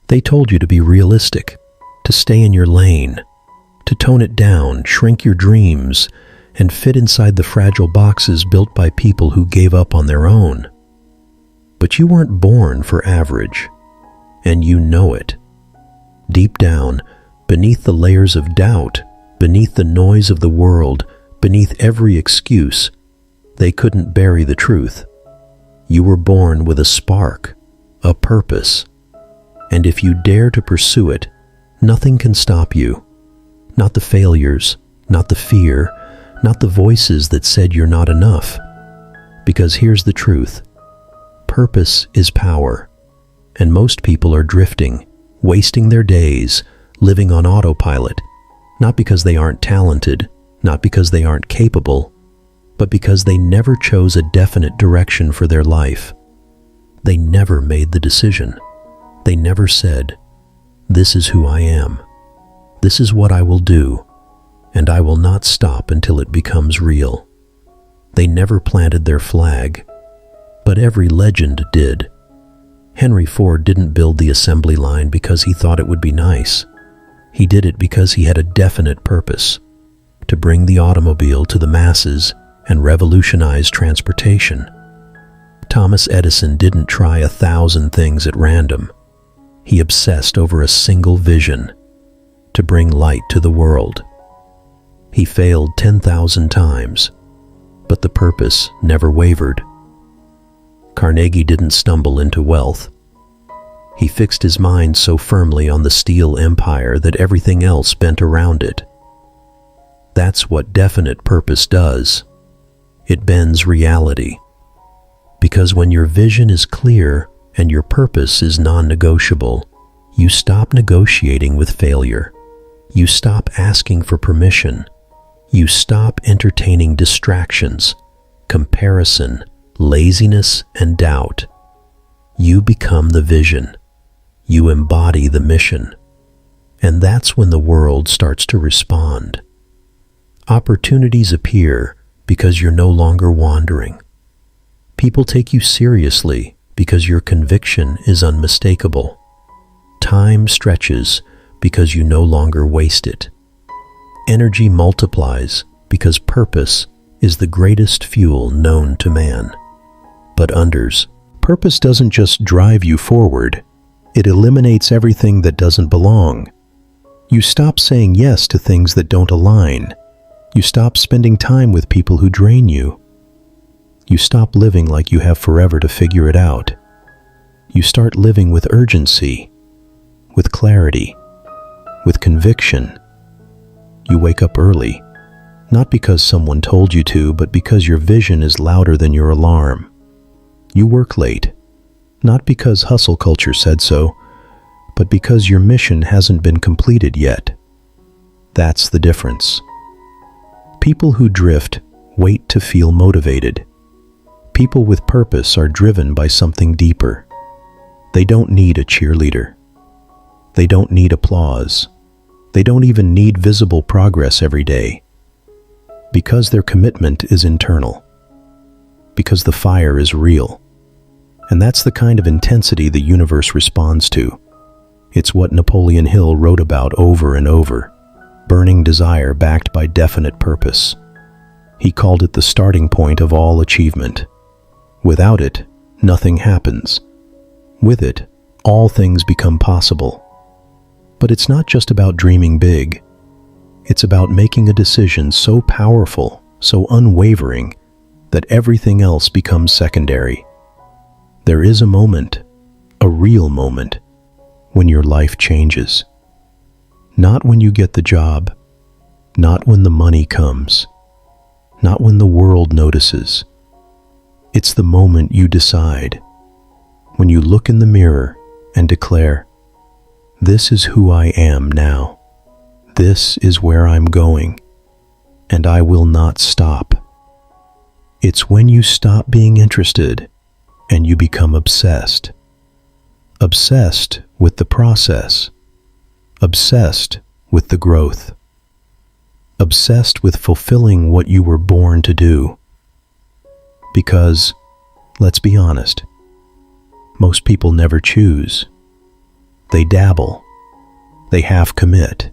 They told you to be realistic, to stay in your lane, to tone it down, shrink your dreams, and fit inside the fragile boxes built by people who gave up on their own. But you weren't born for average, and you know it. Deep down, beneath the layers of doubt, beneath the noise of the world, beneath every excuse, they couldn't bury the truth. You were born with a spark, a purpose, and if you dare to pursue it, nothing can stop you. Not the failures, not the fear, not the voices that said you're not enough. Because here's the truth. Purpose is power, and most people are drifting, wasting their days, living on autopilot, not because they aren't talented, not because they aren't capable, but because they never chose a definite direction for their life. They never made the decision. They never said, "This is who I am. This is what I will do, and I will not stop until it becomes real." They never planted their flag, but every legend did. Henry Ford didn't build the assembly line because he thought it would be nice. He did it because he had a definite purpose, to bring the automobile to the masses and revolutionize transportation. Thomas Edison didn't try 1,000 things at random. He obsessed over a single vision, to bring light to the world. He failed 10,000 times, but the purpose never wavered. Carnegie didn't stumble into wealth. He fixed his mind so firmly on the steel empire that everything else bent around it. That's what definite purpose does. It bends reality. Because when your vision is clear and your purpose is non-negotiable, you stop negotiating with failure. You stop asking for permission. You stop entertaining distractions, comparison, laziness, and doubt. You become the vision. You embody the mission. And that's when the world starts to respond. Opportunities appear because you're no longer wandering. People take you seriously because your conviction is unmistakable. Time stretches because you no longer waste it. Energy multiplies because purpose is the greatest fuel known to man. But unders, purpose doesn't just drive you forward, it eliminates everything that doesn't belong. You stop saying yes to things that don't align. You stop spending time with people who drain you. You stop living like you have forever to figure it out. You start living with urgency, with clarity, with conviction. You wake up early, not because someone told you to, but because your vision is louder than your alarm. You work late, not because hustle culture said so, but because your mission hasn't been completed yet. That's the difference. People who drift wait to feel motivated. People with purpose are driven by something deeper. They don't need a cheerleader. They don't need applause. They don't even need visible progress every day. Because their commitment is internal. Because the fire is real. And that's the kind of intensity the universe responds to. It's what Napoleon Hill wrote about over and over. Burning desire backed by definite purpose. He called it the starting point of all achievement. Without it, nothing happens. With it, all things become possible. But it's not just about dreaming big. It's about making a decision so powerful, so unwavering, that everything else becomes secondary. There is a moment, a real moment, when your life changes. Not when you get the job, not when the money comes, not when the world notices. It's the moment you decide, when you look in the mirror and declare, "This is who I am now. This is where I'm going, and I will not stop." It's when you stop being interested and you become obsessed. Obsessed with the process. Obsessed with the growth. Obsessed with fulfilling what you were born to do. Because, let's be honest, most people never choose. They dabble. They half commit.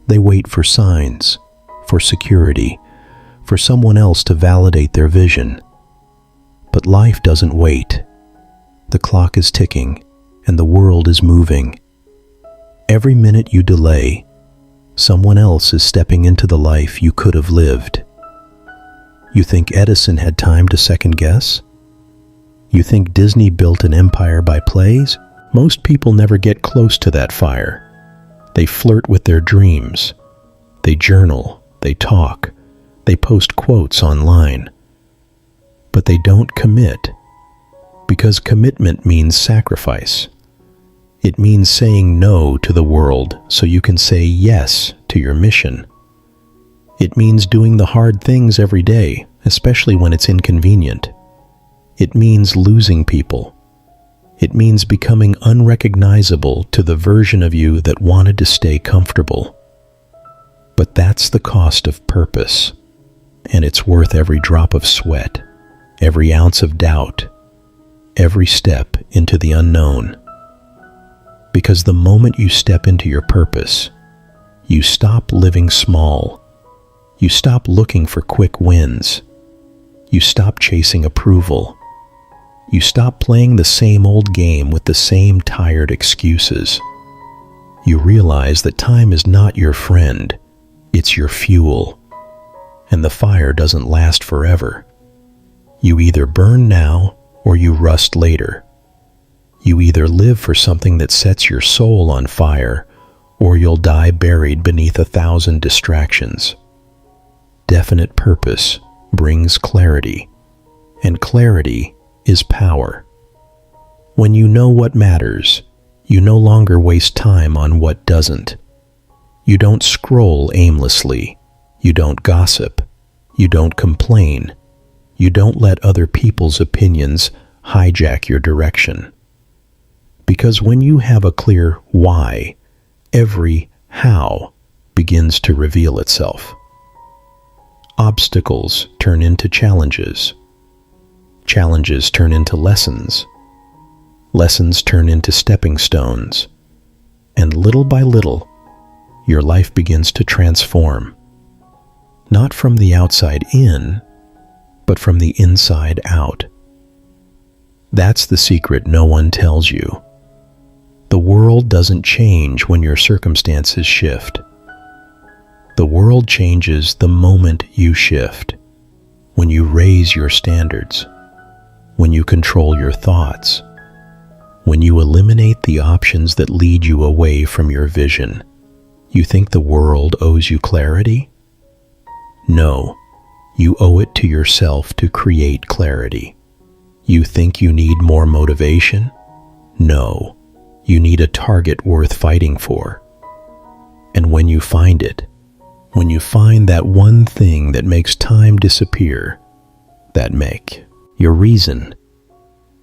They wait for signs, for security, for someone else to validate their vision. But life doesn't wait. The clock is ticking, and the world is moving. Every minute you delay, someone else is stepping into the life you could have lived. You think Edison had time to second guess? You think Disney built an empire by plays? Most people never get close to that fire. They flirt with their dreams. They journal. They talk. They post quotes online. But they don't commit, because commitment means sacrifice. It means saying no to the world so you can say yes to your mission. It means doing the hard things every day, especially when it's inconvenient. It means losing people. It means becoming unrecognizable to the version of you that wanted to stay comfortable. But that's the cost of purpose, and it's worth every drop of sweat, every ounce of doubt, every step into the unknown. Because the moment you step into your purpose, you stop living small. You stop looking for quick wins. You stop chasing approval. You stop playing the same old game with the same tired excuses. You realize that time is not your friend, it's your fuel. And the fire doesn't last forever. You either burn now or you rust later. You either live for something that sets your soul on fire, or you'll die buried beneath 1,000 distractions. Definite purpose brings clarity, and clarity is power. When you know what matters, you no longer waste time on what doesn't. You don't scroll aimlessly. You don't gossip. You don't complain. You don't let other people's opinions hijack your direction. Because when you have a clear why, every how begins to reveal itself. Obstacles turn into challenges. Challenges turn into lessons. Lessons turn into stepping stones. And little by little, your life begins to transform. Not from the outside in, but from the inside out. That's the secret no one tells you. The world doesn't change when your circumstances shift. The world changes the moment you shift, when you raise your standards, when you control your thoughts, when you eliminate the options that lead you away from your vision. You think the world owes you clarity? No, you owe it to yourself to create clarity. You think you need more motivation? No, you need a target worth fighting for. And when you find it, when you find that one thing that makes time disappear, that make your reason,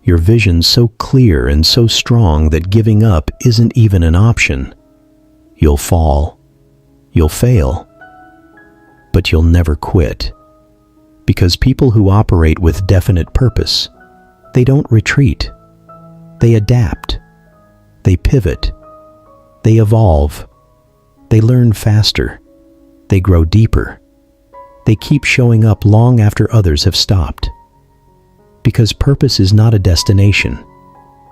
your vision so clear and so strong that giving up isn't even an option, you'll fall, you'll fail, but you'll never quit. Because people who operate with definite purpose, they don't retreat. They adapt. They pivot. They evolve. They learn faster. They grow deeper. They keep showing up long after others have stopped. Because purpose is not a destination.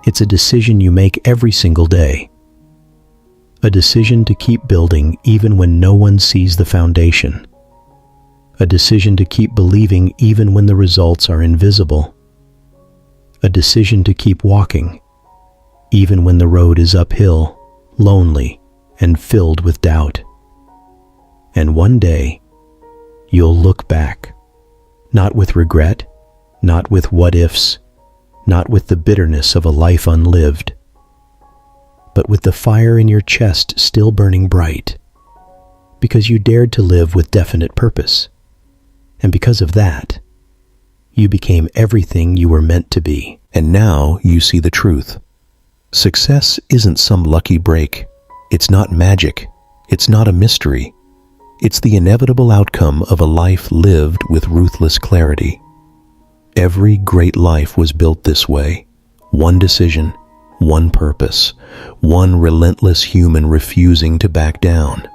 It's a decision you make every single day. A decision to keep building even when no one sees the foundation. A decision to keep believing even when the results are invisible. A decision to keep walking even when the road is uphill, lonely, and filled with doubt. And one day, you'll look back, not with regret, not with what-ifs, not with the bitterness of a life unlived, but with the fire in your chest still burning bright, because you dared to live with definite purpose. And because of that, you became everything you were meant to be. And now you see the truth. Success isn't some lucky break. It's not magic. It's not a mystery. It's the inevitable outcome of a life lived with ruthless clarity. Every great life was built this way. One decision, one purpose, one relentless human refusing to back down.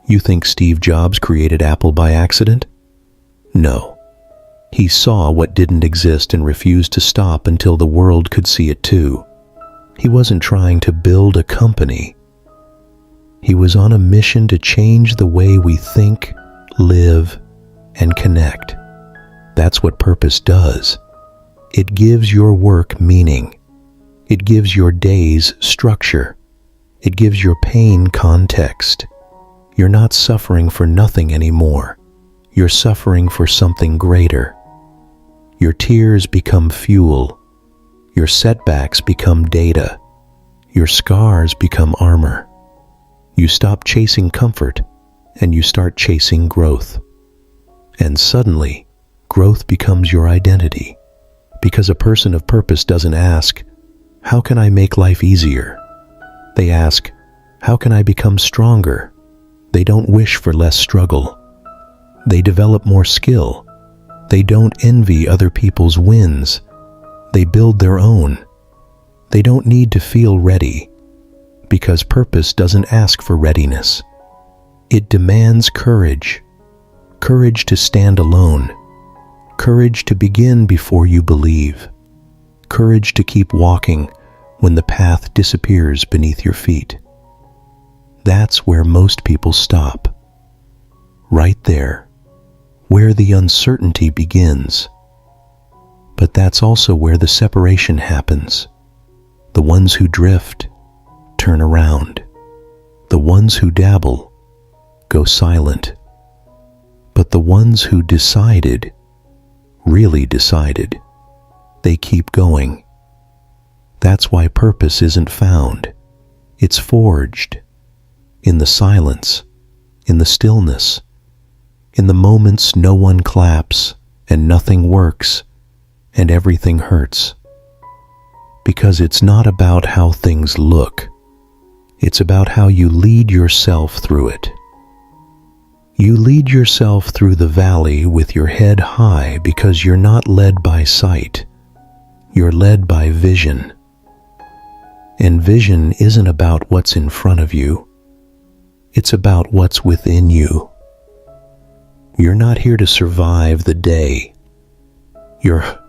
You think Steve Jobs created Apple by accident? No. He saw what didn't exist and refused to stop until the world could see it too. He wasn't trying to build a company. He was on a mission to change the way we think, live, and connect. That's what purpose does. It gives your work meaning. It gives your days structure. It gives your pain context. You're not suffering for nothing anymore. You're suffering for something greater. Your tears become fuel. Your setbacks become data. Your scars become armor. You stop chasing comfort and you start chasing growth. And suddenly, growth becomes your identity. Because a person of purpose doesn't ask, how can I make life easier? They ask, how can I become stronger? They don't wish for less struggle. They develop more skill. They don't envy other people's wins. They build their own. They don't need to feel ready, because purpose doesn't ask for readiness. It demands courage. Courage to stand alone. Courage to begin before you believe. Courage to keep walking when the path disappears beneath your feet. That's where most people stop. Right there, where the uncertainty begins. But that's also where the separation happens. The ones who drift turn around. The ones who dabble go silent. But the ones who decided, really decided, they keep going. That's why purpose isn't found. It's forged. In the silence, in the stillness, in the moments no one claps and nothing works and everything hurts. Because it's not about how things look. It's about how you lead yourself through it. You lead yourself through the valley with your head high because you're not led by sight. You're led by vision. And vision isn't about what's in front of you. It's about what's within you. You're not here to survive the day. You're